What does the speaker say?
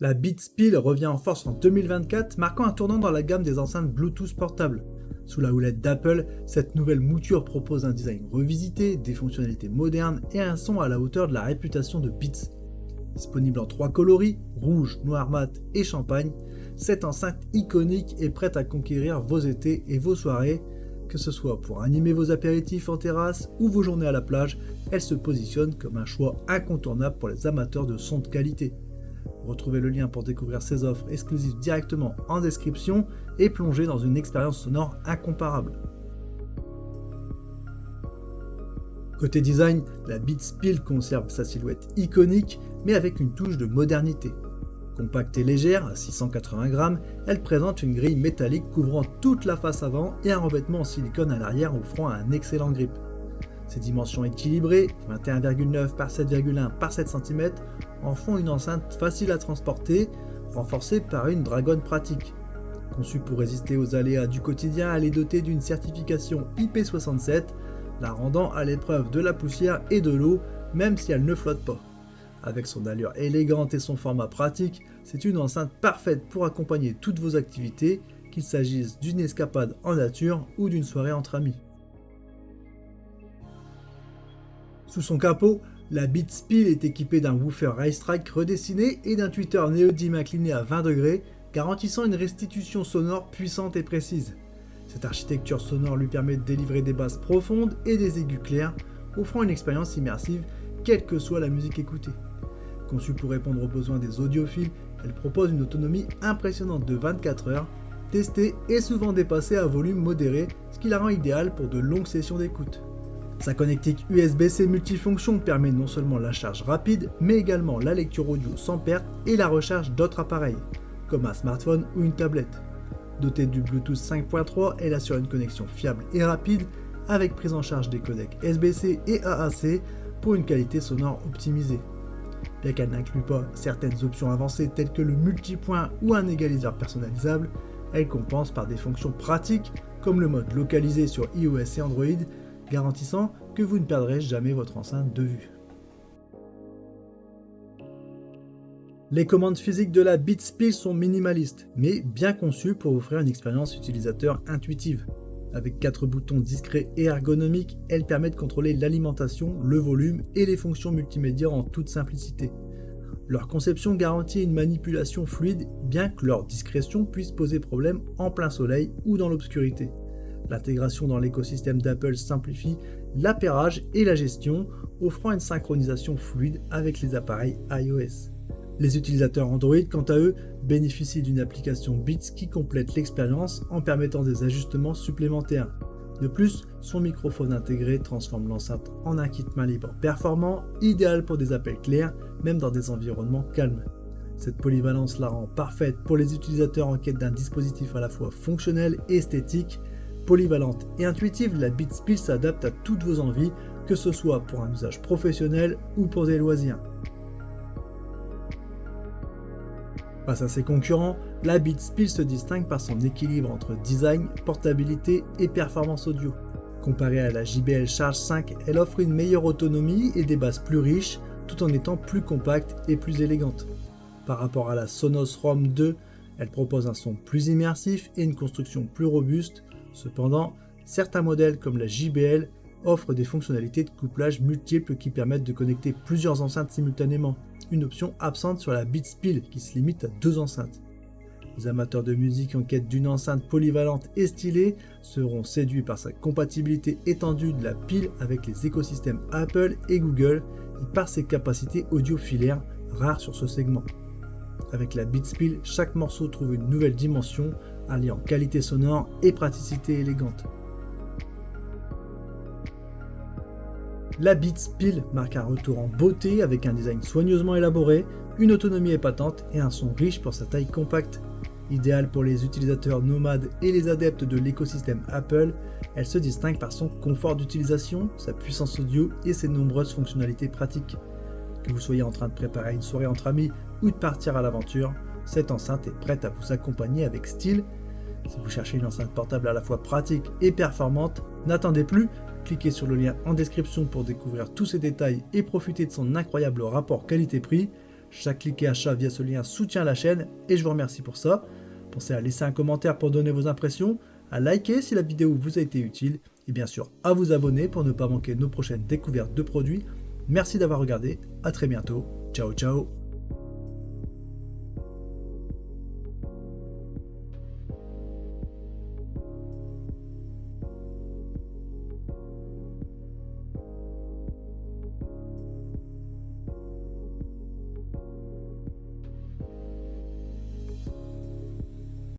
La Beats Pill revient en force en 2024, marquant un tournant dans la gamme des enceintes Bluetooth portables. Sous la houlette d'Apple, cette nouvelle mouture propose un design revisité, des fonctionnalités modernes et un son à la hauteur de la réputation de Beats. Disponible en 3 coloris, rouge, noir mat et champagne, cette enceinte iconique est prête à conquérir vos étés et vos soirées. Que ce soit pour animer vos apéritifs en terrasse ou vos journées à la plage, elle se positionne comme un choix incontournable pour les amateurs de sons de qualité. Retrouvez le lien pour découvrir ces offres exclusives directement en description et plonger dans une expérience sonore incomparable. Côté design, la Beats Pill conserve sa silhouette iconique mais avec une touche de modernité. Compacte et légère, à 680 grammes, elle présente une grille métallique couvrant toute la face avant et un revêtement en silicone à l'arrière offrant un excellent grip. Ses dimensions équilibrées, 21,9 par 7,1 par 7 cm, en font une enceinte facile à transporter, renforcée par une dragonne pratique. Conçue pour résister aux aléas du quotidien, elle est dotée d'une certification IP67, la rendant à l'épreuve de la poussière et de l'eau, même si elle ne flotte pas. Avec son allure élégante et son format pratique, c'est une enceinte parfaite pour accompagner toutes vos activités, qu'il s'agisse d'une escapade en nature ou d'une soirée entre amis. Sous son capot, la Beats Pill est équipée d'un woofer Racetrack redessiné et d'un tweeter néodyme incliné à 20 degrés, garantissant une restitution sonore puissante et précise. Cette architecture sonore lui permet de délivrer des basses profondes et des aigus clairs, offrant une expérience immersive quelle que soit la musique écoutée. Conçue pour répondre aux besoins des audiophiles, elle propose une autonomie impressionnante de 24 heures, testée et souvent dépassée à volume modéré, ce qui la rend idéale pour de longues sessions d'écoute. Sa connectique USB-C multifonction permet non seulement la charge rapide, mais également la lecture audio sans perte et la recharge d'autres appareils, comme un smartphone ou une tablette. Dotée du Bluetooth 5.3, elle assure une connexion fiable et rapide, avec prise en charge des codecs SBC et AAC pour une qualité sonore optimisée. Bien qu'elle n'inclut pas certaines options avancées telles que le multipoint ou un égaliseur personnalisable, elle compense par des fonctions pratiques comme le mode localisé sur iOS et Android, garantissant que vous ne perdrez jamais votre enceinte de vue. Les commandes physiques de la Beats Pill sont minimalistes, mais bien conçues pour offrir une expérience utilisateur intuitive. Avec 4 boutons discrets et ergonomiques, elles permettent de contrôler l'alimentation, le volume et les fonctions multimédia en toute simplicité. Leur conception garantit une manipulation fluide, bien que leur discrétion puisse poser problème en plein soleil ou dans l'obscurité. L'intégration dans l'écosystème d'Apple simplifie l'appairage et la gestion, offrant une synchronisation fluide avec les appareils iOS. Les utilisateurs Android, quant à eux, bénéficient d'une application Beats qui complète l'expérience en permettant des ajustements supplémentaires. De plus, son microphone intégré transforme l'enceinte en un kit main libre performant, idéal pour des appels clairs, même dans des environnements calmes. Cette polyvalence la rend parfaite pour les utilisateurs en quête d'un dispositif à la fois fonctionnel et esthétique. Polyvalente et intuitive, la Beats Pill s'adapte à toutes vos envies, que ce soit pour un usage professionnel ou pour des loisirs. Face à ses concurrents, la Beats Pill se distingue par son équilibre entre design, portabilité et performance audio. Comparée à la JBL Charge 5, elle offre une meilleure autonomie et des basses plus riches, tout en étant plus compacte et plus élégante. Par rapport à la Sonos Roam 2, elle propose un son plus immersif et une construction plus robuste. Cependant, certains modèles comme la JBL offrent des fonctionnalités de couplage multiples qui permettent de connecter plusieurs enceintes simultanément, une option absente sur la Beats Pill qui se limite à 2 enceintes. Les amateurs de musique en quête d'une enceinte polyvalente et stylée seront séduits par sa compatibilité étendue de la pile avec les écosystèmes Apple et Google et par ses capacités audiophilaires rares sur ce segment. Avec la Beats Pill, chaque morceau trouve une nouvelle dimension, alliant qualité sonore et praticité élégante. La Beats Pill marque un retour en beauté avec un design soigneusement élaboré, une autonomie épatante et un son riche pour sa taille compacte. Idéale pour les utilisateurs nomades et les adeptes de l'écosystème Apple, elle se distingue par son confort d'utilisation, sa puissance audio et ses nombreuses fonctionnalités pratiques. Que vous soyez en train de préparer une soirée entre amis ou de partir à l'aventure, cette enceinte est prête à vous accompagner avec style. Si vous cherchez une enceinte portable à la fois pratique et performante, n'attendez plus, cliquez sur le lien en description pour découvrir tous ces détails et profiter de son incroyable rapport qualité-prix. Chaque clic et achat via ce lien soutient la chaîne et je vous remercie pour ça. Pensez à laisser un commentaire pour donner vos impressions, à liker si la vidéo vous a été utile et bien sûr à vous abonner pour ne pas manquer nos prochaines découvertes de produits. Merci d'avoir regardé, à très bientôt, ciao ciao.